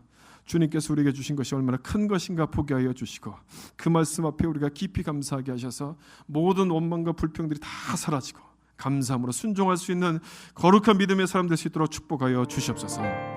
주님께서 우리에게 주신 것이 얼마나 큰 것인가 보게 하여 주시고 그 말씀 앞에 우리가 깊이 감사하게 하셔서 모든 원망과 불평들이 다 사라지고 감사함으로 순종할 수 있는 거룩한 믿음의 사람 될 수 있도록 축복하여 주시옵소서.